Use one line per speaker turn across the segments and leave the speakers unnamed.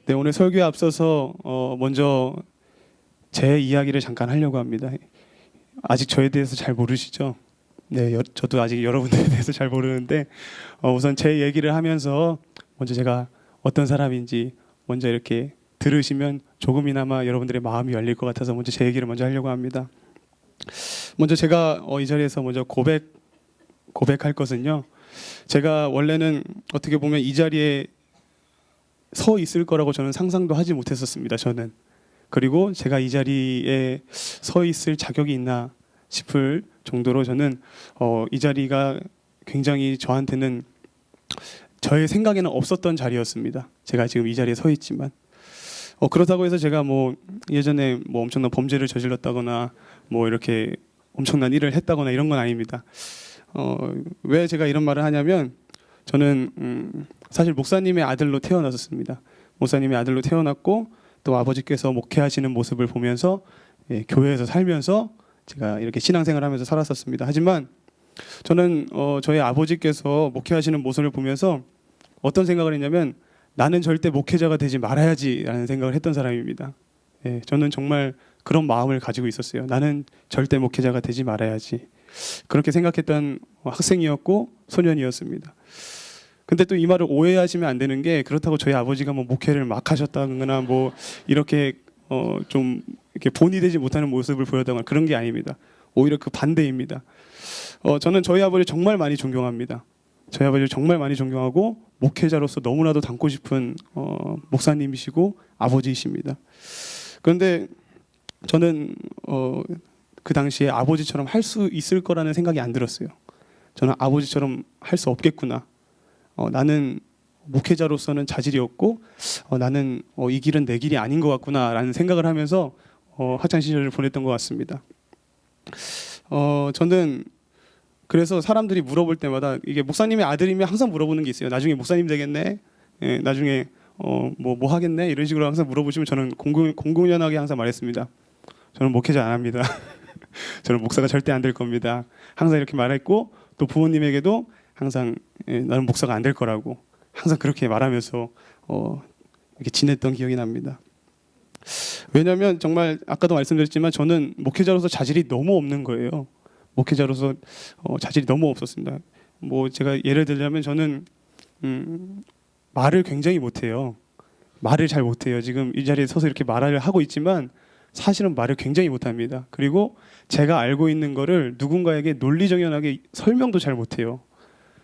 네, 오늘 설교에 앞서서 먼저 제 이야기를 잠깐 하려고 합니다. 아직 저에 대해서 잘 모르시죠? 네, 저도 아직 여러분들에 대해서 잘 모르는데 우선 제 얘기를 하면서 먼저 제가 어떤 사람인지 먼저 이렇게 들으시면 조금이나마 여러분들의 마음이 열릴 것 같아서 먼저 제 얘기를 먼저 하려고 합니다. 먼저 제가 이 자리에서 먼저 고백할 것은요. 제가 원래는 어떻게 보면 이 자리에 서 있을 거라고 저는 상상도 하지 못했었습니다. 저는. 그리고 제가 이 자리에 서 있을 자격이 있나 싶을 정도로 저는 이 자리가 굉장히 저한테는 저의 생각에는 없었던 자리였습니다. 제가 지금 이 자리에 서 있지만 그렇다고 해서 제가 뭐 예전에 뭐 엄청난 범죄를 저질렀다거나 뭐 이렇게 엄청난 일을 했다거나 이런 건 아닙니다. 왜 제가 이런 말을 하냐면 저는 사실 목사님의 아들로 태어났었습니다. 목사님의 아들로 태어났고 또 아버지께서 목회하시는 모습을 보면서 교회에서 살면서 제가 이렇게 신앙생활을 하면서 살았었습니다. 하지만 저는 저희 아버지께서 목회하시는 모습을 보면서 어떤 생각을 했냐면 나는 절대 목회자가 되지 말아야지라는 생각을 했던 사람입니다. 저는 정말 그런 마음을 가지고 있었어요. 나는 절대 목회자가 되지 말아야지. 그렇게 생각했던 학생이었고 소년이었습니다. 근데 또 이 말을 오해하시면 안 되는 게 그렇다고 저희 아버지가 뭐 목회를 막 하셨다거나 뭐 이렇게 좀 이렇게 본이 되지 못하는 모습을 보였다거나 그런 게 아닙니다. 오히려 그 반대입니다. 저는 저희 아버지 정말 많이 존경합니다. 저희 아버지를 정말 많이 존경하고 목회자로서 너무나도 닮고 싶은 목사님이시고 아버지이십니다. 그런데 저는 그 당시에 아버지처럼 할 수 있을 거라는 생각이 안 들었어요. 저는 아버지처럼 할 수 없겠구나. 나는 목회자로서는 자질이 없고 나는 이 길은 내 길이 아닌 것 같구나라는 생각을 하면서 학창 시절을 보냈던 것 같습니다. 저는 그래서 사람들이 물어볼 때마다 이게 목사님의 아들이면 항상 물어보는 게 있어요. 나중에 목사님 되겠네. 나중에 뭐 하겠네. 이런 식으로 항상 물어보시면 저는 공공연하게 항상 말했습니다. 저는 목회자 안 합니다. 저는 목사가 절대 안 될 겁니다. 항상 이렇게 말했고 또 부모님에게도 항상 나는 목사가 안 될 거라고 항상 그렇게 말하면서 이렇게 지냈던 기억이 납니다. 왜냐하면 정말 아까도 말씀드렸지만 저는 목회자로서 자질이 너무 없는 거예요. 목회자로서 자질이 너무 없었습니다. 뭐 제가 예를 들자면 저는 말을 굉장히 못해요. 말을 잘 못해요. 지금 이 자리에 서서 이렇게 말을 하고 있지만 사실은 말을 굉장히 못합니다. 그리고 제가 알고 있는 거를 누군가에게 논리정연하게 설명도 잘 못해요.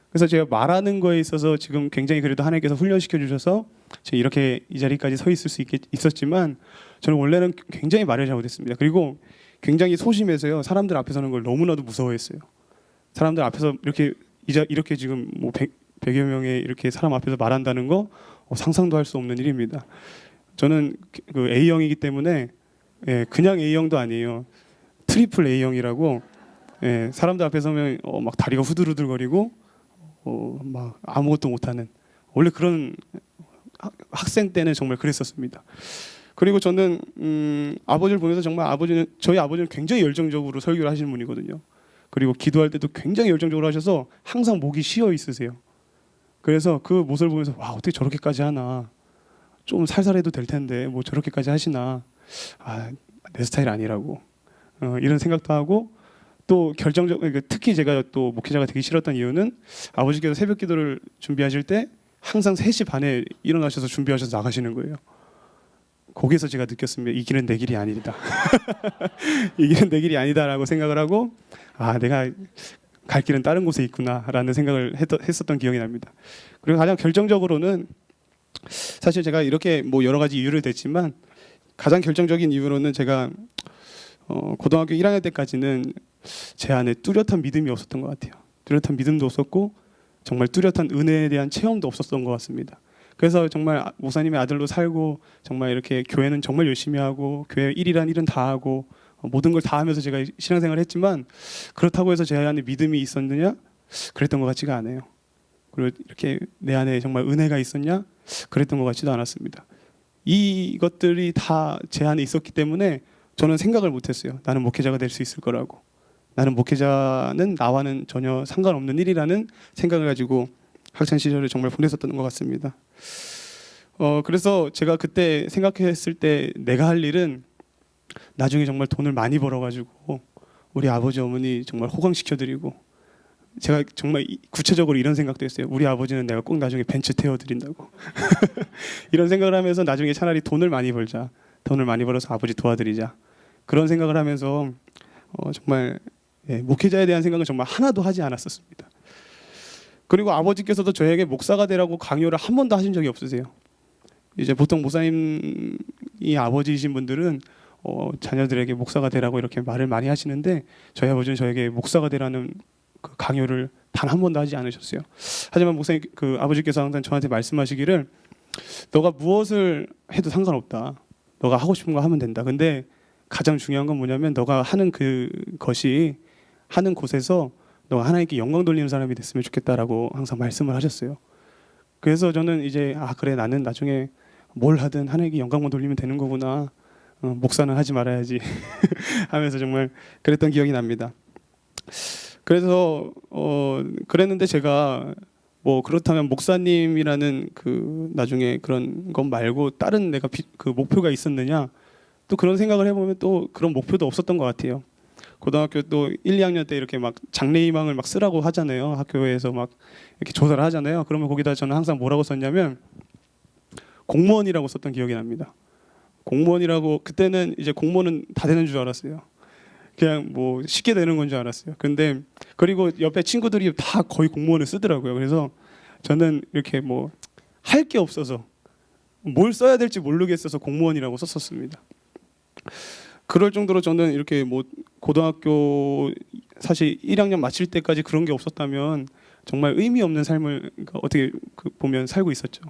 그래서 제가 말하는 거에 있어서 지금 굉장히 그래도 하나님께서 훈련시켜 주셔서 제가 이렇게 이 자리까지 서 있을 수 있었지만 저는 원래는 굉장히 말을 잘못했습니다. 그리고 굉장히 소심해서요. 사람들 앞에 서는 걸 너무나도 무서워했어요. 사람들 앞에서 이렇게 지금 뭐 100여 명의 이렇게 사람 앞에서 말한다는 거 상상도 할 수 없는 일입니다. 저는 그 A형이기 때문에 그냥 A형도 아니에요. 트리플 A형이라고 사람들 앞에 서면 막 다리가 후들후들거리고 막 아무것도 못하는 원래 그런 학생 때는 정말 그랬었습니다. 그리고 저는 아버지를 보면서 정말 저희 아버지는 굉장히 열정적으로 설교를 하시는 분이거든요. 그리고 기도할 때도 굉장히 열정적으로 하셔서 항상 목이 쉬어 있으세요. 그래서 그 모습을 보면서 와 어떻게 저렇게까지 하나 좀 살살해도 될 텐데 뭐 저렇게까지 하시나 내 스타일 아니라고 이런 생각도 하고 또 특히 제가 또 목회자가 되기 싫었던 이유는 아버지께서 새벽 기도를 준비하실 때 항상 3시 반에 일어나셔서 준비하셔서 나가시는 거예요. 거기서 제가 느꼈습니다. 이 길은 내 길이 아니다. 이 길은 내 길이 아니다라고 생각을 하고 내가 갈 길은 다른 곳에 있구나라는 생각을 했었던 기억이 납니다. 그리고 가장 결정적으로는 사실 제가 이렇게 뭐 여러 가지 이유를 댔지만 가장 결정적인 이유로는 제가 고등학교 1학년 때까지는 제 안에 뚜렷한 믿음이 없었던 것 같아요. 뚜렷한 믿음도 없었고 정말 뚜렷한 은혜에 대한 체험도 없었던 것 같습니다. 그래서 정말 목사님의 아들로 살고 정말 이렇게 교회는 정말 열심히 하고 교회 일이란 일은 다 하고 모든 걸 다 하면서 제가 신앙생활을 했지만 그렇다고 해서 제 안에 믿음이 있었느냐? 그랬던 것 같지가 않아요. 그리고 이렇게 내 안에 정말 은혜가 있었냐? 그랬던 것 같지도 않았습니다. 이것들이 다 제 안에 있었기 때문에 저는 생각을 못했어요. 나는 목회자가 될 수 있을 거라고. 나는 목회자는 나와는 전혀 상관없는 일이라는 생각을 가지고 학창 시절을 정말 보냈었던 것 같습니다. 그래서 제가 그때 생각했을 때 내가 할 일은 나중에 정말 돈을 많이 벌어가지고 우리 아버지 어머니 정말 호강시켜드리고, 제가 정말 구체적으로 이런 생각도 했어요. 우리 아버지는 내가 꼭 나중에 벤츠 태워드린다고. 이런 생각을 하면서 나중에 차라리 돈을 많이 벌자, 돈을 많이 벌어서 아버지 도와드리자, 그런 생각을 하면서 정말 목회자에 대한 생각은 정말 하나도 하지 않았었습니다. 그리고 아버지께서도 저에게 목사가 되라고 강요를 한 번도 하신 적이 없으세요. 이제 보통 목사님이 아버지이신 분들은 자녀들에게 목사가 되라고 이렇게 말을 많이 하시는데, 저희 아버지는 저에게 목사가 되라는 그 강요를 단 한 번도 하지 않으셨어요. 하지만 목사님, 그 아버지께서 항상 저한테 말씀하시기를, 너가 무엇을 해도 상관없다, 너가 하고 싶은 거 하면 된다, 근데 가장 중요한 건 뭐냐면 너가 하는 그것이 하는 곳에서 너가 하나님께 영광 돌리는 사람이 됐으면 좋겠다라고 항상 말씀을 하셨어요. 그래서 저는 이제 그래, 나는 나중에 뭘 하든 하나님께 영광만 돌리면 되는 거구나, 목사는 하지 말아야지 하면서 정말 그랬던 기억이 납니다. 그래서 그랬는데 제가 뭐 그렇다면 목사님이라는 그 나중에 그런 것 말고 다른 내가 그 목표가 있었느냐, 또 그런 생각을 해보면 또 그런 목표도 없었던 것 같아요. 고등학교 또 1, 2학년 때 이렇게 막 장래희망을 막 쓰라고 하잖아요. 학교에서 막 이렇게 조사를 하잖아요. 그러면 거기다 저는 항상 뭐라고 썼냐면 공무원이라고 썼던 기억이 납니다. 공무원이라고, 그때는 이제 공무원은 다 되는 줄 알았어요. 그냥 뭐 쉽게 되는 건 줄 알았어요. 근데 그리고 옆에 친구들이 다 거의 공무원을 쓰더라고요. 그래서 저는 이렇게 뭐 할 게 없어서 뭘 써야 될지 모르겠어서 공무원이라고 썼었습니다. 그럴 정도로 저는 이렇게 뭐 고등학교 사실 1학년 마칠 때까지 그런 게 없었다면 정말 의미 없는 삶을 어떻게 보면 살고 있었죠.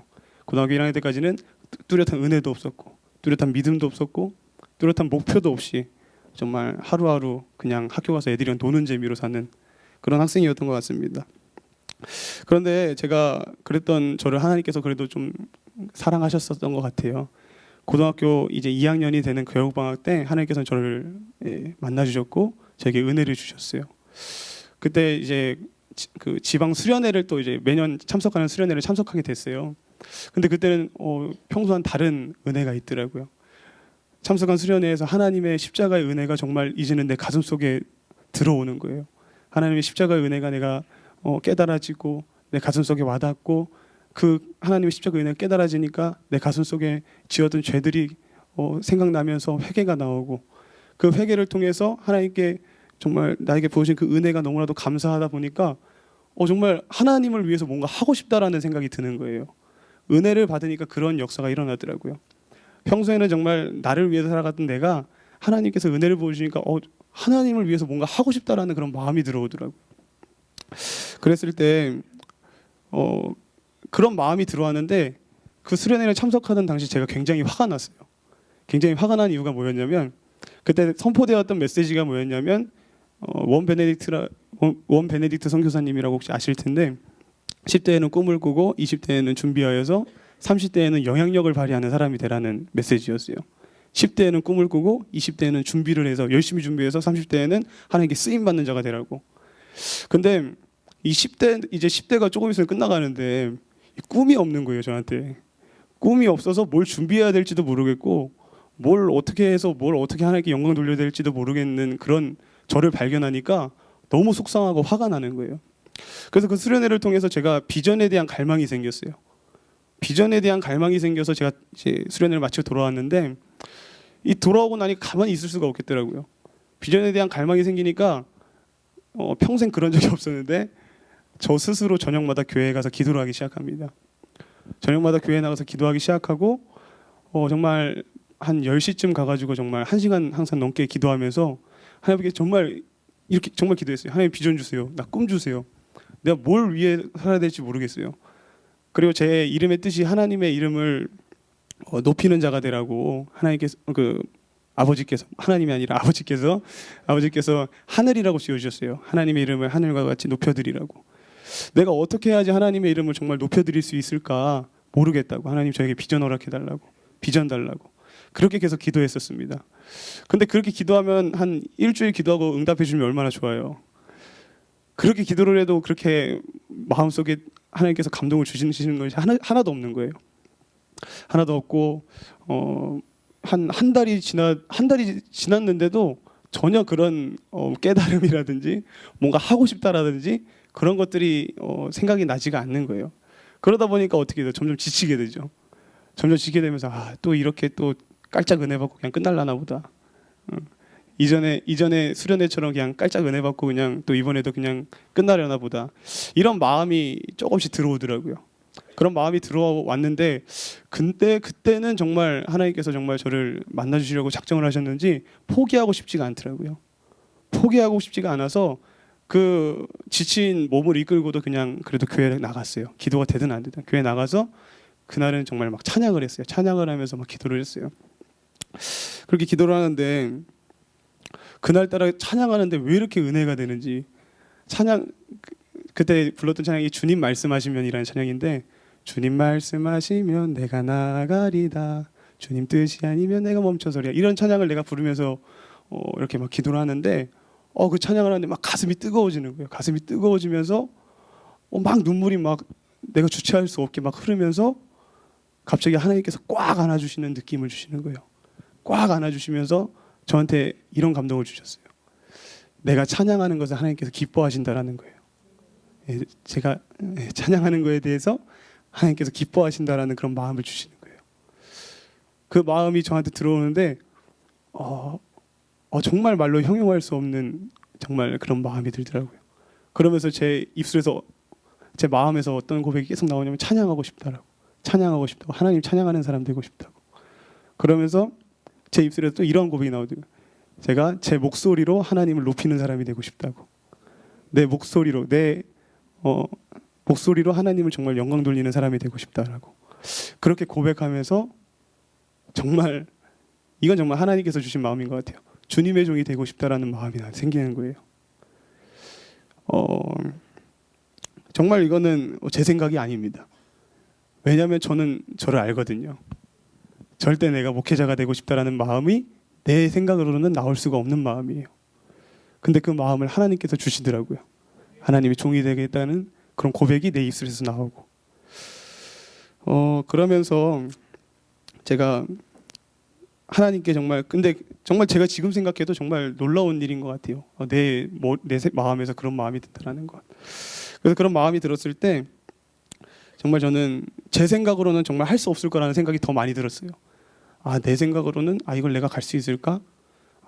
고등학교 1학년 때까지는 뚜렷한 은혜도 없었고, 뚜렷한 믿음도 없었고, 뚜렷한 목표도 없이 정말 하루하루 그냥 학교 가서 애들이랑 노는 재미로 사는 그런 학생이었던 것 같습니다. 그런데 제가 그랬던 저를 하나님께서 그래도 좀 사랑하셨었던 것 같아요. 고등학교 이제 2학년이 되는 교육방학 때 하나님께서는 저를 만나 주셨고 저에게 은혜를 주셨어요. 그때 이제 그 지방 수련회를 또 이제 매년 참석하는 수련회를 참석하게 됐어요. 근데 그때는 평소와는 다른 은혜가 있더라고요. 참석한 수련회에서 하나님의 십자가의 은혜가 정말 이제는 내 가슴 속에 들어오는 거예요. 하나님의 십자가의 은혜가 내가 깨달아지고 내 가슴 속에 와닿고, 그 하나님의 십자가의 은혜가 깨달아지니까 내 가슴 속에 지었던 죄들이 생각나면서 회개가 나오고, 그 회개를 통해서 하나님께 정말 나에게 부어주신 그 은혜가 너무나도 감사하다 보니까 정말 하나님을 위해서 뭔가 하고 싶다라는 생각이 드는 거예요. 은혜를 받으니까 그런 역사가 일어나더라고요. 평소에는 정말 나를 위해서 살아갔던 내가 하나님께서 은혜를 부어주시니까 하나님을 위해서 뭔가 하고 싶다라는 그런 마음이 들어오더라고요. 그랬을 때 그런 마음이 들어왔는데, 그 수련회를 참석하던 당시 제가 굉장히 화가 났어요. 굉장히 화가 난 이유가 뭐였냐면, 그때 선포되었던 메시지가 뭐였냐면 원 베네딕트 선교사님이라고 혹시 아실 텐데, 10대에는 꿈을 꾸고 20대에는 준비하여서 30대에는 영향력을 발휘하는 사람이 되라는 메시지였어요. 10대에는 꿈을 꾸고 20대에는 준비를 해서 열심히 준비해서 30대에는 하나님께 쓰임 받는 자가 되라고. 근데 이 10대, 이제 10대가 조금 있으면 끝나가는데 꿈이 없는 거예요, 저한테. 꿈이 없어서 뭘 준비해야 될지도 모르겠고, 뭘 어떻게 해서 뭘 어떻게 하나님께 영광 돌려야 될지도 모르겠는 그런 저를 발견하니까 너무 속상하고 화가 나는 거예요. 그래서 그 수련회를 통해서 제가 비전에 대한 갈망이 생겼어요. 비전에 대한 갈망이 생겨서 제가 이제 수련회를 마치고 돌아왔는데, 이 돌아오고 나니 가만히 있을 수가 없겠더라고요. 비전에 대한 갈망이 생기니까 평생 그런 적이 없었는데 저 스스로 저녁마다 교회에 가서 기도를 하기 시작합니다. 저녁마다 교회에 나가서 기도하기 시작하고 정말 한 10시쯤 가가지고 정말 1시간 항상 넘게 기도하면서 하나님께 정말 이렇게 정말 기도했어요. 하나님 비전 주세요. 나 꿈 주세요. 내가 뭘 위해 살아야 될지 모르겠어요. 그리고 제 이름의 뜻이 하나님의 이름을 높이는 자가 되라고 하나님께서 아버지께서, 하나님이 아니라 아버지께서 하늘이라고 지어주셨어요. 하나님의 이름을 하늘과 같이 높여드리라고. 내가 어떻게 해야지 하나님의 이름을 정말 높여드릴 수 있을까 모르겠다고, 하나님 저에게 비전 허락해달라고, 비전 달라고 그렇게 계속 기도했었습니다. 근데 그렇게 기도하면 한 일주일 기도하고 응답해 주면 얼마나 좋아요. 그렇게 기도를 해도 그렇게 마음속에 하나님께서 감동을 주시는 것이 하나도 없는 거예요. 하나도 없고 한 달이 지났는데도 전혀 그런 깨달음이라든지 뭔가 하고 싶다라든지 그런 것들이 생각이 나지가 않는 거예요. 그러다 보니까 어떻게 돼요? 점점 지치게 되죠. 점점 지치게 되면서 또 이렇게 또 깔짝 은혜 받고 그냥 끝날라나 보다. 이전에 수련회처럼 그냥 깔짝 은혜 받고 그냥 또 이번에도 그냥 끝나려나 보다. 이런 마음이 조금씩 들어오더라고요. 그런 마음이 들어왔는데 근데 그때는 정말 하나님께서 정말 저를 만나 주시려고 작정을 하셨는지 포기하고 싶지가 않더라고요. 포기하고 싶지가 않아서 그 지친 몸을 이끌고도 그냥 그래도 교회에 나갔어요. 기도가 되든 안 되든 교회 나가서 그날은 정말 막 찬양을 했어요. 찬양을 하면서 막 기도를 했어요. 그렇게 기도를 하는데 그날따라 찬양하는데 왜 이렇게 은혜가 되는지 찬양 그때 불렀던 찬양이 주님 말씀하시면이라는 찬양인데 주님 말씀하시면 내가 나가리다 주님 뜻이 아니면 내가 멈춰서리야 이런 찬양을 내가 부르면서 이렇게 막 기도를 하는데 그 찬양을 하는데 막 가슴이 뜨거워지는 거예요. 가슴이 뜨거워지면서 막 눈물이 막 내가 주체할 수 없게 막 흐르면서 갑자기 하나님께서 꽉 안아주시는 느낌을 주시는 거예요. 꽉 안아주시면서 저한테 이런 감동을 주셨어요. 내가 찬양하는 것을 하나님께서 기뻐하신다라는 거예요. 제가 찬양하는 거에 대해서 하나님께서 기뻐하신다라는 그런 마음을 주시는 거예요. 그 마음이 저한테 들어오는데 정말 말로 형용할 수 없는 정말 그런 마음이 들더라고요. 그러면서 제 입술에서 제 마음에서 어떤 고백이 계속 나오냐면 찬양하고 싶다라고 찬양하고 싶다고 하나님 찬양하는 사람 되고 싶다고 그러면서 제 입술에서 또 이런 고백이 나오더라고요. 제가 제 목소리로 하나님을 높이는 사람이 되고 싶다고 내 목소리로 목소리로 하나님을 정말 영광 돌리는 사람이 되고 싶다라고 그렇게 고백하면서 정말 이건 정말 하나님께서 주신 마음인 것 같아요. 주님의 종이 되고 싶다라는 마음이 생기는 거예요. 정말 이거는 제 생각이 아닙니다. 왜냐하면 저는 저를 알거든요. 절대 내가 목회자가 되고 싶다라는 마음이 내 생각으로는 나올 수가 없는 마음이에요. 근데 그 마음을 하나님께서 주시더라고요. 하나님이 종이 되겠다는 그런 고백이 내 입술에서 나오고 그러면서 제가 하나님께 근데 정말 제가 지금 생각해도 정말 놀라운 일인 것 같아요. 내 마음에서 그런 마음이 든다는 것. 그래서 그런 마음이 들었을 때 정말 저는 제 생각으로는 정말 할 수 없을 거라는 생각이 더 많이 들었어요. 내 생각으로는 이걸 내가 갈 수 있을까?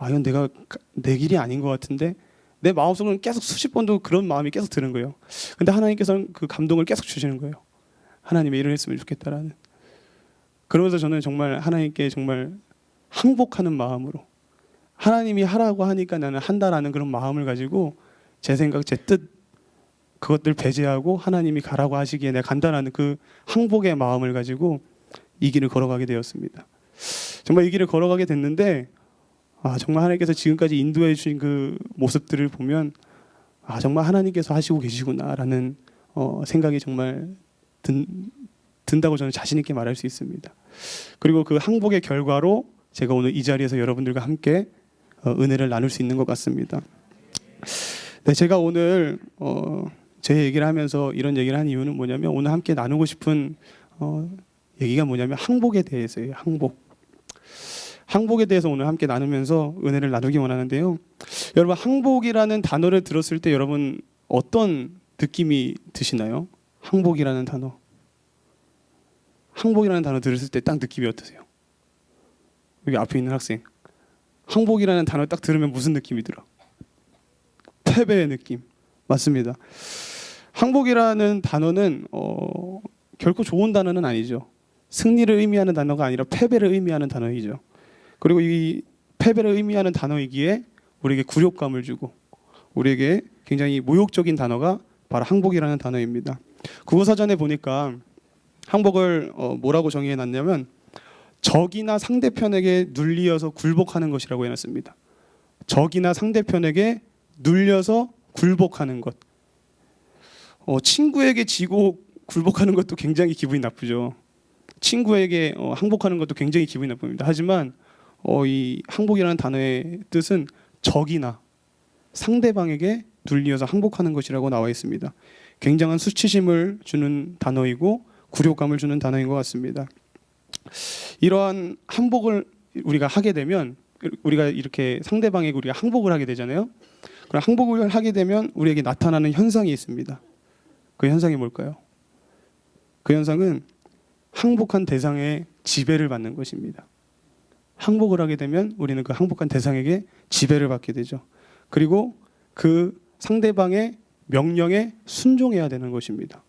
이건 내 길이 아닌 것 같은데 내 마음속으로는 계속 수십 번도 그런 마음이 계속 드는 거예요. 근데 하나님께서는 그 감동을 계속 주시는 거예요. 하나님의 일을 했으면 좋겠다라는. 그러면서 저는 정말 하나님께 정말 항복하는 마음으로 하나님이 하라고 하니까 나는 한다라는 그런 마음을 가지고 제 생각, 제 뜻 그것들 배제하고 하나님이 가라고 하시기에 내가 간다라는 그 항복의 마음을 가지고 이 길을 걸어가게 되었습니다. 정말 이 길을 걸어가게 됐는데 정말 하나님께서 지금까지 인도해 주신 그 모습들을 보면 정말 하나님께서 하시고 계시구나라는 생각이 정말 든다고 저는 자신 있게 말할 수 있습니다. 그리고 그 항복의 결과로 제가 오늘 이 자리에서 여러분들과 함께 은혜를 나눌 수 있는 것 같습니다. 네, 제가 오늘 제 얘기를 하면서 이런 얘기를 한 이유는 뭐냐면 오늘 함께 나누고 싶은 얘기가 뭐냐면 항복에 대해서예요. 항복에 대해서 오늘 함께 나누면서 은혜를 나누기 원하는데요. 여러분 항복이라는 단어를 들었을 때 여러분 어떤 느낌이 드시나요? 항복이라는 단어. 항복이라는 단어 들었을 때 딱 느낌이 어떠세요? 여기 앞에 있는 학생. 항복이라는 단어 딱 들으면 무슨 느낌이 들어? 패배의 느낌. 맞습니다. 항복이라는 단어는 결코 좋은 단어는 아니죠. 승리를 의미하는 단어가 아니라 패배를 의미하는 단어이죠. 그리고 이 패배를 의미하는 단어이기에 우리에게 굴욕감을 주고 우리에게 굉장히 모욕적인 단어가 바로 항복이라는 단어입니다. 국어사전에 보니까 항복을 뭐라고 정의해놨냐면 적이나 상대편에게 눌리어서 굴복하는 것이라고 해놨습니다. 적이나 상대편에게 눌려서 굴복하는 것. 친구에게 지고 굴복하는 것도 굉장히 기분이 나쁘죠. 친구에게 항복하는 것도 굉장히 기분이 나쁩니다. 하지만 이 항복이라는 단어의 뜻은 적이나 상대방에게 눌리어서 항복하는 것이라고 나와 있습니다. 굉장한 수치심을 주는 단어이고 굴욕감을 주는 단어인 것 같습니다. 이러한 항복을 우리가 하게 되면 우리가 이렇게 상대방에게 우리가 항복을 하게 되잖아요. 그럼 항복을 하게 되면 우리에게 나타나는 현상이 있습니다. 그 현상이 뭘까요? 그 현상은 항복한 대상의 지배를 받는 것입니다. 항복을 하게 되면 우리는 그 항복한 대상에게 지배를 받게 되죠. 그리고 그 상대방의 명령에 순종해야 되는 것입니다.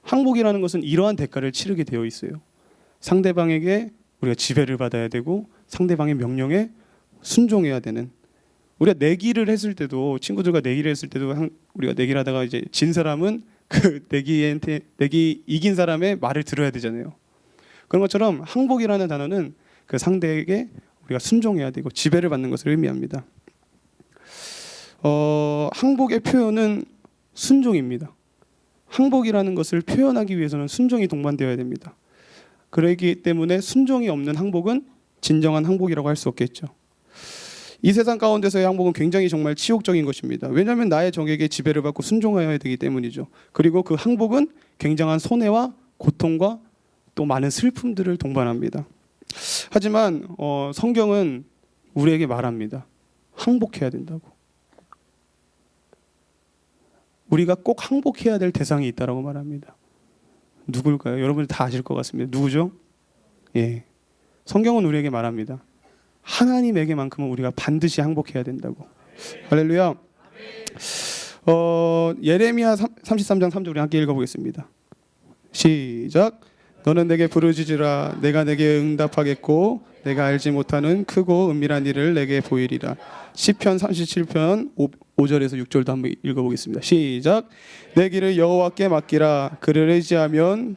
항복이라는 것은 이러한 대가를 치르게 되어 있어요. 상대방에게 우리가 지배를 받아야 되고 상대방의 명령에 순종해야 되는. 우리가 내기를 했을 때도 친구들과 내기를 했을 때도 우리가 내기를 하다가 이제 진 사람은 그 내기 이긴 사람의 말을 들어야 되잖아요. 그런 것처럼 항복이라는 단어는 그 상대에게 우리가 순종해야 되고 지배를 받는 것을 의미합니다. 항복의 표현은 순종입니다. 항복이라는 것을 표현하기 위해서는 순종이 동반되어야 됩니다. 그렇기 때문에 순종이 없는 항복은 진정한 항복이라고 할 수 없겠죠. 이 세상 가운데서의 항복은 굉장히 정말 치욕적인 것입니다. 왜냐하면 나의 적에게 지배를 받고 순종하여야 되기 때문이죠. 그리고 그 항복은 굉장한 손해와 고통과 또 많은 슬픔들을 동반합니다. 하지만 성경은 우리에게 말합니다. 항복해야 된다고. 우리가 꼭 항복해야 될 대상이 있다라고 말합니다. 누굴까요? 여러분들 다 아실 것 같습니다. 누구죠? 예, 성경은 우리에게 말합니다. 하나님에게만큼은 우리가 반드시 항복해야 된다고. 할렐루야. 예레미야 33장 3절 우리 함께 읽어보겠습니다. 시작. 너는 내게 부르짖으라. 내가 내게 응답하겠고 내가 알지 못하는 크고 은밀한 일을 내게 보이리라. 시편 37편 5절에서 6절도 한번 읽어보겠습니다. 시작. 내 길을 여호와께 맡기라. 그를 의지하면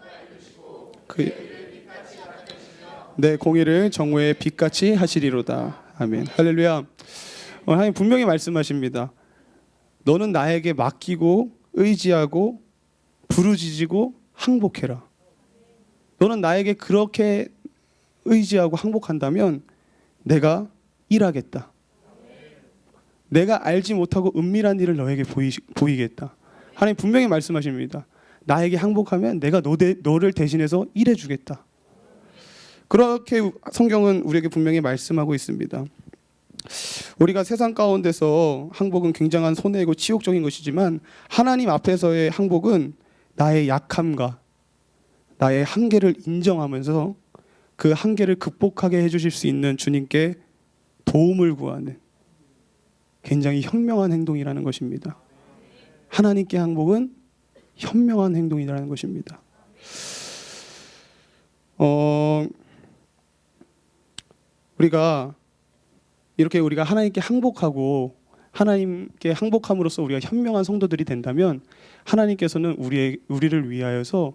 내 공의를 정오의 빛같이 하시리로다. 아멘. 할렐루야. 하나님 분명히 말씀하십니다. 너는 나에게 맡기고 의지하고 부르짖고 항복해라. 너는 나에게 그렇게 의지하고 항복한다면 내가 일하겠다. 내가 알지 못하고 은밀한 일을 너에게 보이겠다. 하나님 분명히 말씀하십니다. 나에게 항복하면 내가 너를 대신해서 일해주겠다. 그렇게 성경은 우리에게 분명히 말씀하고 있습니다. 우리가 세상 가운데서 항복은 굉장한 손해이고 치욕적인 것이지만 하나님 앞에서의 항복은 나의 약함과 나의 한계를 인정하면서 그 한계를 극복하게 해주실 수 있는 주님께 도움을 구하는 굉장히 현명한 행동이라는 것입니다. 하나님께 항복은 현명한 행동이라는 것입니다. 우리가 하나님께 항복하고 하나님께 항복함으로써 우리가 현명한 성도들이 된다면 하나님께서는 우리를 위하여서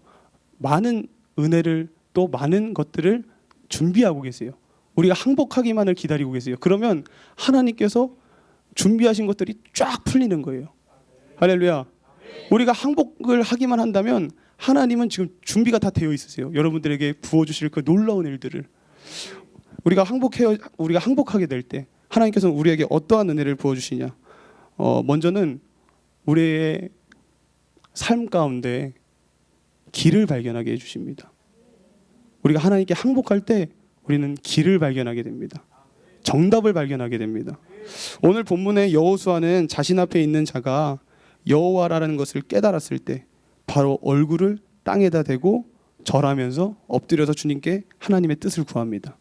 많은 은혜를 또 많은 것들을 준비하고 계세요. 우리가 항복하기만을 기다리고 계세요. 그러면 하나님께서 준비하신 것들이 쫙 풀리는 거예요. 할렐루야. 우리가 항복을 하기만 한다면 하나님은 지금 준비가 다 되어 있으세요. 여러분들에게 부어주실 그 놀라운 일들을. 우리가 항복하게 될 때 하나님께서는 우리에게 어떠한 은혜를 부어주시냐. 먼저는 우리의 삶 가운데 길을 발견하게 해주십니다. 우리가 하나님께 항복할 때 우리는 길을 발견하게 됩니다. 정답을 발견하게 됩니다. 오늘 본문의 여호수아는 자신 앞에 있는 자가 여호와라는 것을 깨달았을 때 바로 얼굴을 땅에다 대고 절하면서 엎드려서 주님께 하나님의 뜻을 구합니다.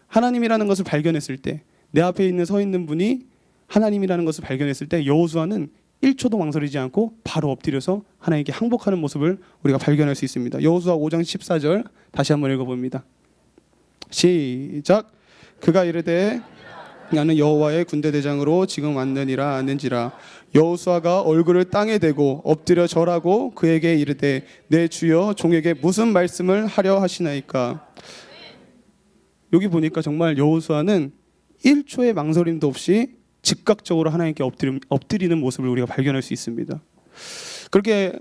하나님이라는 것을 발견했을 때, 내 앞에 서 있는 분이 하나님이라는 것을 발견했을 때 여호수아는 1초도 망설이지 않고 바로 엎드려서 하나님께 항복하는 모습을 우리가 발견할 수 있습니다. 여호수아 5장 14절 다시 한번 읽어봅니다. 시작. 그가 이르되 나는 여호와의 군대 대장으로 지금 왔느니라 아는지라. 여호수아가 얼굴을 땅에 대고 엎드려 절하고 그에게 이르되 내 주여 종에게 무슨 말씀을 하려 하시나이까. 여기 보니까 정말 여호수아는 1초의 망설임도 없이 즉각적으로 하나님께 엎드리는 모습을 우리가 발견할 수 있습니다. 그렇게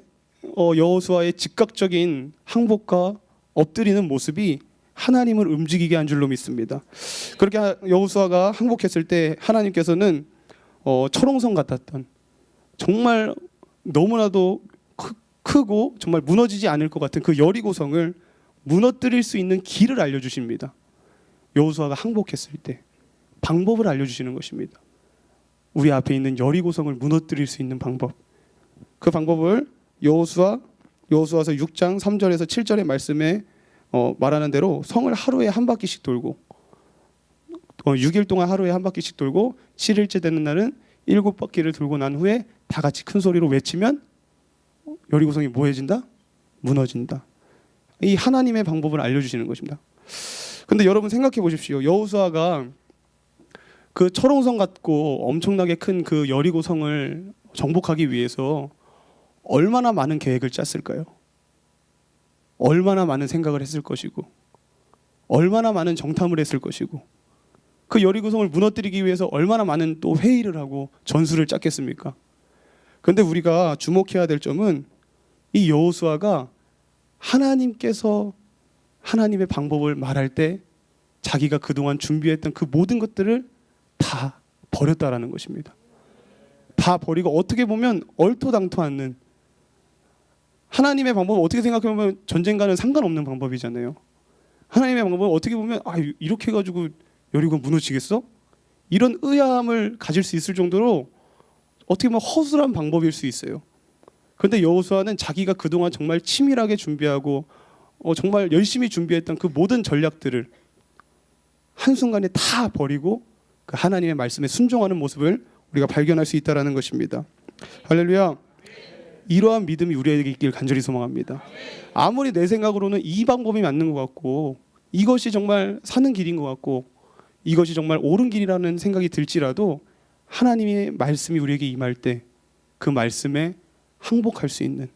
여호수아의 즉각적인 항복과 엎드리는 모습이 하나님을 움직이게 한 줄로 믿습니다. 그렇게 여호수아가 항복했을 때 하나님께서는 철옹성 같았던 정말 너무나도 크고 정말 무너지지 않을 것 같은 그 여리고성을 무너뜨릴 수 있는 길을 알려주십니다. 여호수아가 항복했을 때 방법을 알려주시는 것입니다. 우리 앞에 있는 여리고성을 무너뜨릴 수 있는 방법. 그 방법을 여호수아서 6장 3절에서 7절의 말씀에 말하는 대로 성을 하루에 한 바퀴씩 돌고 6일 동안 하루에 한 바퀴씩 돌고 7일째 되는 날은 7바퀴를 돌고 난 후에 다 같이 큰 소리로 외치면 여리고성이 뭐해진다? 무너진다. 이 하나님의 방법을 알려주시는 것입니다. 근데 여러분 생각해 보십시오. 여호수아가 그 철옹성 같고 엄청나게 큰 그 여리고성을 정복하기 위해서 얼마나 많은 계획을 짰을까요? 얼마나 많은 생각을 했을 것이고 얼마나 많은 정탐을 했을 것이고 그 여리고성을 무너뜨리기 위해서 얼마나 많은 또 회의를 하고 전술을 짰겠습니까? 그런데 우리가 주목해야 될 점은 이 여호수아가 하나님께서 하나님의 방법을 말할 때 자기가 그동안 준비했던 그 모든 것들을 다 버렸다라는 것입니다. 다 버리고 어떻게 보면 얼토당토 않는 하나님의 방법을 어떻게 생각해보면 전쟁과는 상관없는 방법이잖아요. 하나님의 방법은 어떻게 보면 이렇게 해가지고 여리고 무너지겠어? 이런 의아함을 가질 수 있을 정도로 어떻게 보면 허술한 방법일 수 있어요. 그런데 여호수아는 자기가 그동안 정말 치밀하게 준비하고 정말 열심히 준비했던 그 모든 전략들을 한순간에 다 버리고 그 하나님의 말씀에 순종하는 모습을 우리가 발견할 수 있다는 것입니다. 할렐루야. 이러한 믿음이 우리에게 있길 간절히 소망합니다. 아무리 내 생각으로는 이 방법이 맞는 것 같고 이것이 정말 사는 길인 것 같고 이것이 정말 옳은 길이라는 생각이 들지라도 하나님의 말씀이 우리에게 임할 때 그 말씀에 항복할 수 있는,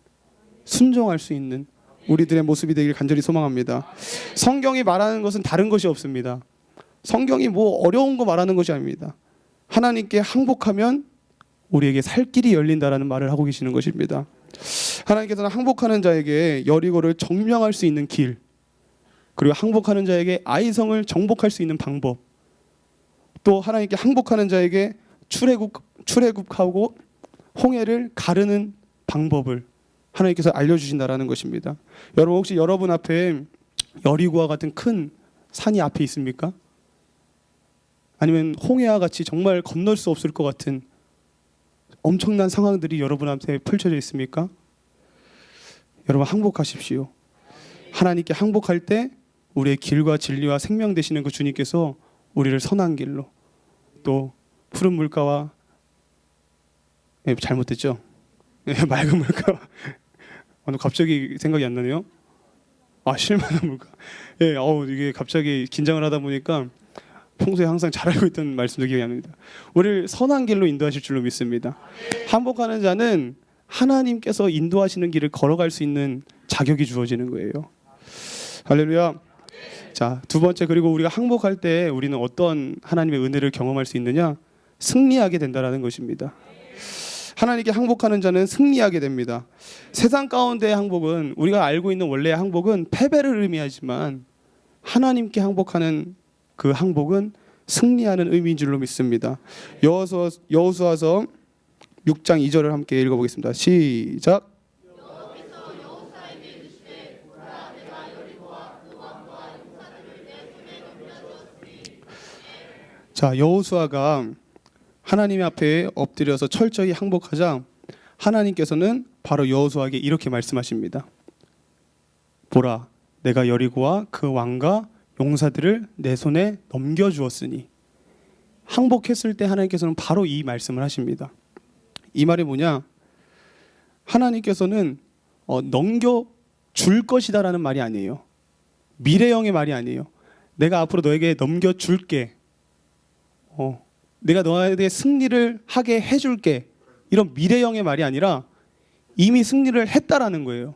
순종할 수 있는 우리들의 모습이 되길 간절히 소망합니다. 성경이 말하는 것은 다른 것이 없습니다. 성경이 뭐 어려운 거 말하는 것이 아닙니다. 하나님께 항복하면 우리에게 살 길이 열린다라는 말을 하고 계시는 것입니다. 하나님께서는 항복하는 자에게 여리고를 정명할 수 있는 길, 그리고 항복하는 자에게 아이성을 정복할 수 있는 방법, 또 하나님께 항복하는 자에게 출애굽하고 홍해를 가르는 방법을 하나님께서 알려주신다라는 것입니다. 여러분 혹시 여러분 앞에 여리고와 같은 큰 산이 앞에 있습니까? 아니면 홍해와 같이 정말 건널 수 없을 것 같은 엄청난 상황들이 여러분 앞에 펼쳐져 있습니까? 여러분 항복하십시오. 하나님께 항복할 때 우리의 길과 진리와 생명 되시는 그 주님께서 우리를 선한 길로 또 푸른 물가와 잘못됐죠? 맑은 물가 갑자기 생각이 안 나네요. 실만한 물가. 이게 갑자기 긴장을 하다 보니까 평소에 항상 잘 알고 있던 말씀도 기억이 안 납니다. 우리를 선한 길로 인도하실 줄로 믿습니다. 항복하는 자는 하나님께서 인도하시는 길을 걸어갈 수 있는 자격이 주어지는 거예요. 할렐루야. 자, 두 번째, 그리고 우리가 항복할 때 우리는 어떤 하나님의 은혜를 경험할 수 있느냐? 승리하게 된다라는 것입니다. 하나님께 항복하는 자는 승리하게 됩니다. 세상 가운데의 항복은, 우리가 알고 있는 원래의 항복은 패배를 의미하지만 하나님께 항복하는 그 항복은 승리하는 의미인 줄로 믿습니다. 여호수아서 6장 2절을 함께 읽어보겠습니다. 시작. 자, 여호수아가 하나님 앞에 엎드려서 철저히 항복하자 하나님께서는 바로 여호수아에게 이렇게 말씀하십니다. 보라, 내가 여리고와 그 왕과 용사들을 내 손에 넘겨주었으니. 항복했을 때 하나님께서는 바로 이 말씀을 하십니다. 이 말이 뭐냐? 하나님께서는 넘겨줄 것이다라는 말이 아니에요. 미래형의 말이 아니에요. 내가 앞으로 너에게 넘겨줄게. 내가 너에게 승리를 하게 해줄게. 이런 미래형의 말이 아니라 이미 승리를 했다라는 거예요.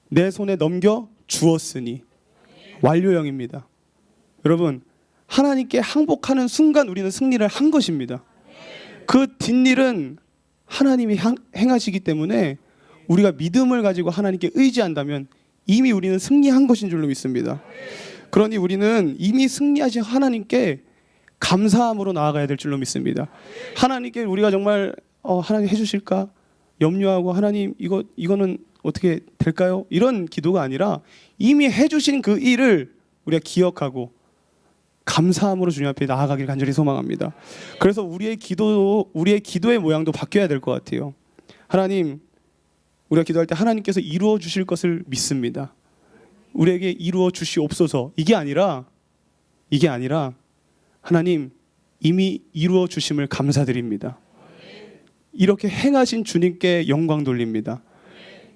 내 손에 넘겨주었으니. 완료형입니다. 여러분, 하나님께 항복하는 순간 우리는 승리를 한 것입니다. 그 뒷일은 하나님이 행하시기 때문에 우리가 믿음을 가지고 하나님께 의지한다면 이미 우리는 승리한 것인 줄로 믿습니다. 그러니 우리는 이미 승리하신 하나님께 감사함으로 나아가야 될 줄로 믿습니다. 하나님께 우리가 정말 하나님 해주실까 염려하고, 하나님 이거는 어떻게 될까요? 이런 기도가 아니라 이미 해주신 그 일을 우리가 기억하고 감사함으로 주님 앞에 나아가길 간절히 소망합니다. 그래서 우리의 기도의 모양도 바뀌어야 될 것 같아요. 하나님, 우리가 기도할 때 하나님께서 이루어 주실 것을 믿습니다. 우리에게 이루어 주시옵소서. 이게 아니라 하나님, 이미 이루어 주심을 감사드립니다. 이렇게 행하신 주님께 영광 돌립니다.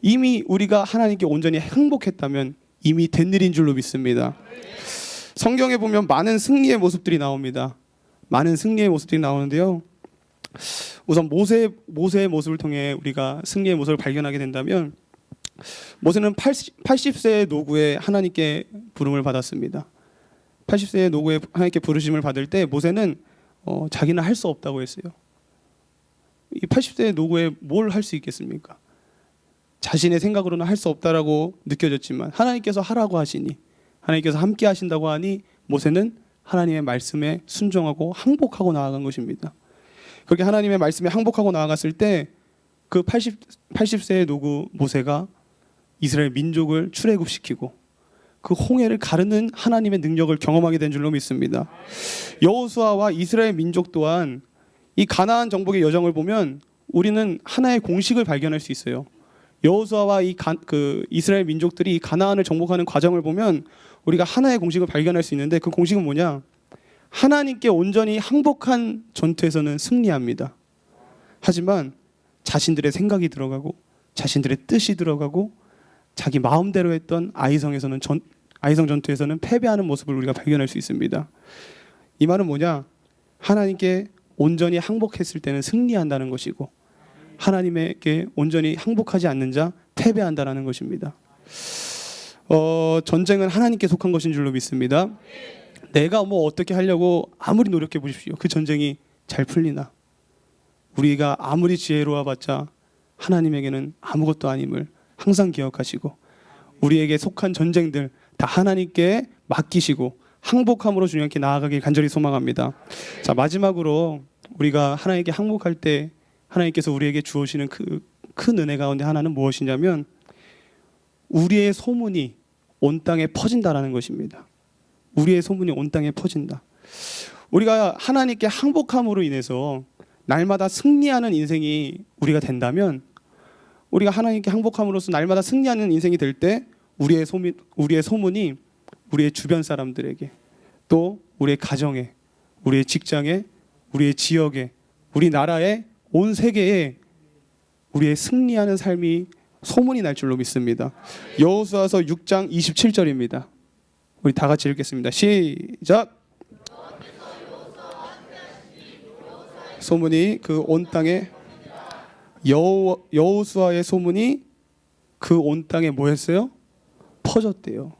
이미 우리가 하나님께 온전히 항복했다면 이미 된 일인 줄로 믿습니다. 성경에 보면 많은 승리의 모습들이 나옵니다. 많은 승리의 모습들이 나오는데요. 우선 모세의 모습을 통해 우리가 승리의 모습을 발견하게 된다면, 모세는 80세의 노구에 하나님께 부름을 받았습니다. 80세의 노구에 하나님께 부르심을 받을 때 모세는 자기는 할 수 없다고 했어요. 이 80세의 노구에 뭘 할 수 있겠습니까? 자신의 생각으로는 할 수 없다라고 느껴졌지만 하나님께서 하라고 하시니, 하나님께서 함께 하신다고 하니 모세는 하나님의 말씀에 순종하고 항복하고 나아간 것입니다. 그렇게 하나님의 말씀에 항복하고 나아갔을 때 그 80세의 노구 모세가 이스라엘 민족을 출애굽시키고 그 홍해를 가르는 하나님의 능력을 경험하게 된 줄로 믿습니다. 여호수아와 이스라엘 민족 또한 이 가나안 정복의 여정을 보면 우리는 하나의 공식을 발견할 수 있어요. 여호수아와 이스라엘 민족들이 가나안을 정복하는 과정을 보면 우리가 하나의 공식을 발견할 수 있는데, 그 공식은 뭐냐? 하나님께 온전히 항복한 전투에서는 승리합니다. 하지만 자신들의 생각이 들어가고 자신들의 뜻이 들어가고 자기 마음대로 했던 아이성 전투에서는 패배하는 모습을 우리가 발견할 수 있습니다. 이 말은 뭐냐? 하나님께 온전히 항복했을 때는 승리한다는 것이고, 하나님에게 온전히 항복하지 않는 자 패배한다는 것입니다. 전쟁은 하나님께 속한 것인 줄로 믿습니다. 내가 뭐 어떻게 하려고 아무리 노력해 보십시오. 그 전쟁이 잘 풀리나? 우리가 아무리 지혜로워봤자 하나님에게는 아무것도 아님을 항상 기억하시고, 우리에게 속한 전쟁들 다 하나님께 맡기시고 항복함으로 주님께 나아가길 간절히 소망합니다. 자, 마지막으로 우리가 하나님께 항복할 때 하나님께서 우리에게 주시는 그 큰 은혜 가운데 하나는 무엇이냐면, 우리의 소문이 온 땅에 퍼진다라는 것입니다. 우리의 소문이 온 땅에 퍼진다. 우리가 하나님께 항복함으로 인해서 날마다 승리하는 인생이 우리가 된다면, 우리가 하나님께 항복함으로써 날마다 승리하는 인생이 될 때 우리의 소문이 우리의 주변 사람들에게, 또 우리의 가정에, 우리의 직장에, 우리의 지역에, 우리 나라에, 온 세계에 우리의 승리하는 삶이 소문이 날 줄로 믿습니다. 여호수아서 6장 27절입니다. 우리 다 같이 읽겠습니다. 시작. 소문이 그 온 땅에, 여호수아의 소문이 그 온 땅에 뭐 했어요? 퍼졌대요.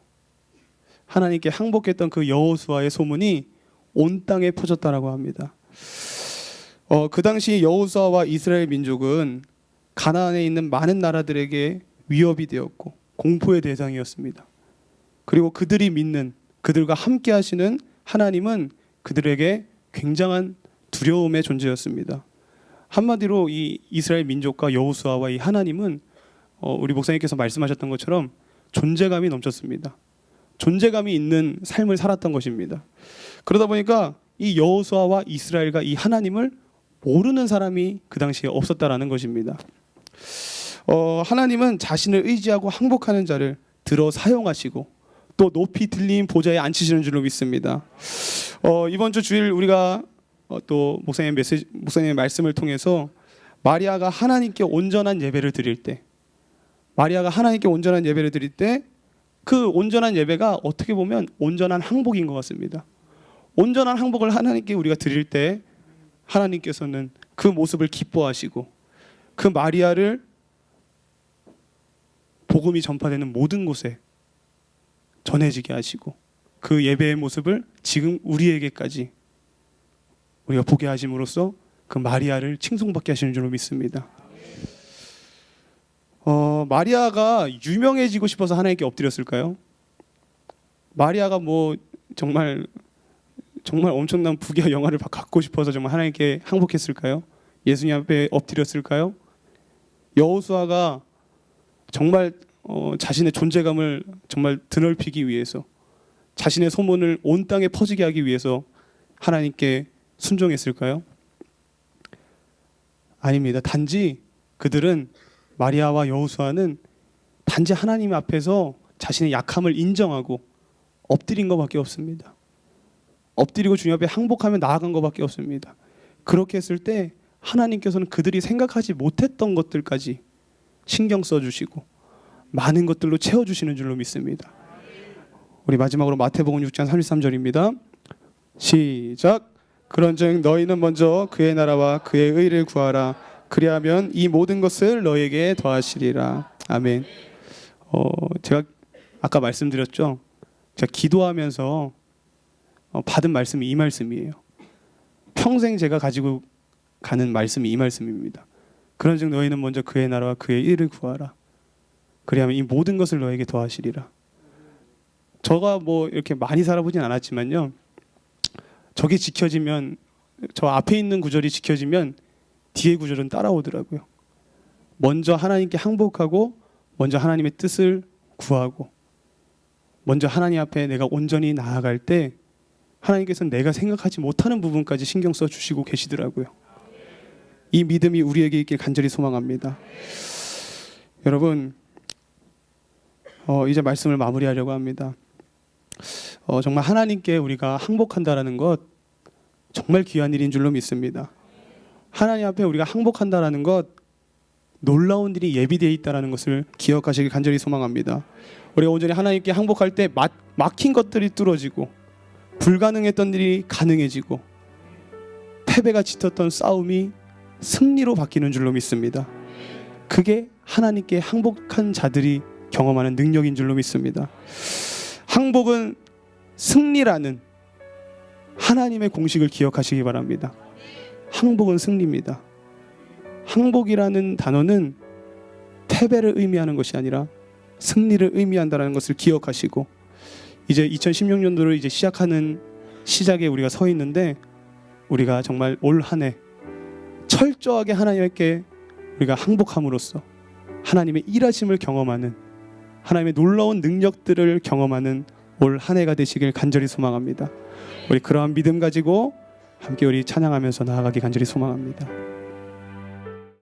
하나님께 항복했던 그 여호수아의 소문이 온 땅에 퍼졌다라고 합니다. 그 당시 여호수아와 이스라엘 민족은 가나안에 있는 많은 나라들에게 위협이 되었고 공포의 대상이었습니다. 그리고 그들이 믿는, 그들과 함께 하시는 하나님은 그들에게 굉장한 두려움의 존재였습니다. 한마디로 이 이스라엘 민족과 여호수아와 이 하나님은 우리 목사님께서 말씀하셨던 것처럼 존재감이 넘쳤습니다. 존재감이 있는 삶을 살았던 것입니다. 그러다 보니까 이 여호수아와 이스라엘과 이 하나님을 모르는 사람이 그 당시에 없었다라는 것입니다. 하나님은 자신을 의지하고 항복하는 자를 들어 사용하시고 또 높이 들린 보좌에 앉히시는 줄로 믿습니다. 이번 주 주일 우리가 또 목사님의 말씀을 통해서 마리아가 하나님께 온전한 예배를 드릴 때, 그 온전한 예배가 어떻게 보면 온전한 항복인 것 같습니다. 온전한 항복을 하나님께 우리가 드릴 때 하나님께서는 그 모습을 기뻐하시고 그 마리아를 복음이 전파되는 모든 곳에 전해지게 하시고 그 예배의 모습을 지금 우리에게까지 우리가 보게 하심으로써 그 마리아를 칭송받게 하시는 줄로 믿습니다. 마리아가 유명해지고 싶어서 하나님께 엎드렸을까요? 마리아가 뭐 정말 엄청난 부귀와 영화를 갖고 싶어서 정말 하나님께 항복했을까요? 예수님 앞에 엎드렸을까요? 여호수아가 정말 자신의 존재감을 정말 드넓히기 위해서, 자신의 소문을 온 땅에 퍼지게 하기 위해서 하나님께 순종했을까요? 아닙니다. 단지 그들은, 마리아와 여호수아는 단지 하나님 앞에서 자신의 약함을 인정하고 엎드린 것밖에 없습니다. 엎드리고 주님 앞에 항복하며 나아간 것밖에 없습니다. 그렇게 했을 때 하나님께서는 그들이 생각하지 못했던 것들까지 신경 써주시고 많은 것들로 채워주시는 줄로 믿습니다. 우리 마지막으로 마태복음 6장 33절입니다. 시작. 그런즉 너희는 먼저 그의 나라와 그의 의를 구하라. 그리하면 이 모든 것을 너희에게 더하시리라. 아멘. 제가 아까 말씀드렸죠. 제가 기도하면서 받은 말씀이 이 말씀이에요. 평생 제가 가지고 가는 말씀이 이 말씀입니다. 그런즉 너희는 먼저 그의 나라와 그의 일을 구하라. 그리하면 이 모든 것을 너에게 더하시리라. 저가 뭐 이렇게 많이 살아보진 않았지만요, 저게 지켜지면, 저 앞에 있는 구절이 지켜지면 뒤에 구절은 따라오더라고요. 먼저 하나님께 항복하고 먼저 하나님의 뜻을 구하고 먼저 하나님 앞에 내가 온전히 나아갈 때 하나님께서는 내가 생각하지 못하는 부분까지 신경 써주시고 계시더라고요. 이 믿음이 우리에게 있길 간절히 소망합니다. 여러분, 이제 말씀을 마무리하려고 합니다. 정말 하나님께 우리가 항복한다라는 것 정말 귀한 일인 줄로 믿습니다. 하나님 앞에 우리가 항복한다라는 것, 놀라운 일이 예비되어 있다는 것을 기억하시길 간절히 소망합니다. 우리가 온전히 하나님께 항복할 때 막힌 것들이 뚫어지고 불가능했던 일이 가능해지고 패배가 짙었던 싸움이 승리로 바뀌는 줄로 믿습니다. 그게 하나님께 항복한 자들이 경험하는 능력인 줄로 믿습니다. 항복은 승리라는 하나님의 공식을 기억하시기 바랍니다. 항복은 승리입니다. 항복이라는 단어는 패배를 의미하는 것이 아니라 승리를 의미한다는 것을 기억하시고, 이제 2016년도를 이제 시작하는 시작에 우리가 서 있는데, 우리가 정말 올 한 해 철저하게 하나님께 우리가 항복함으로써 하나님의 일하심을 경험하는, 하나님의 놀라운 능력들을 경험하는 올 한 해가 되시길 간절히 소망합니다. 우리 그러한 믿음 가지고 함께 우리 찬양하면서 나아가기 간절히 소망합니다.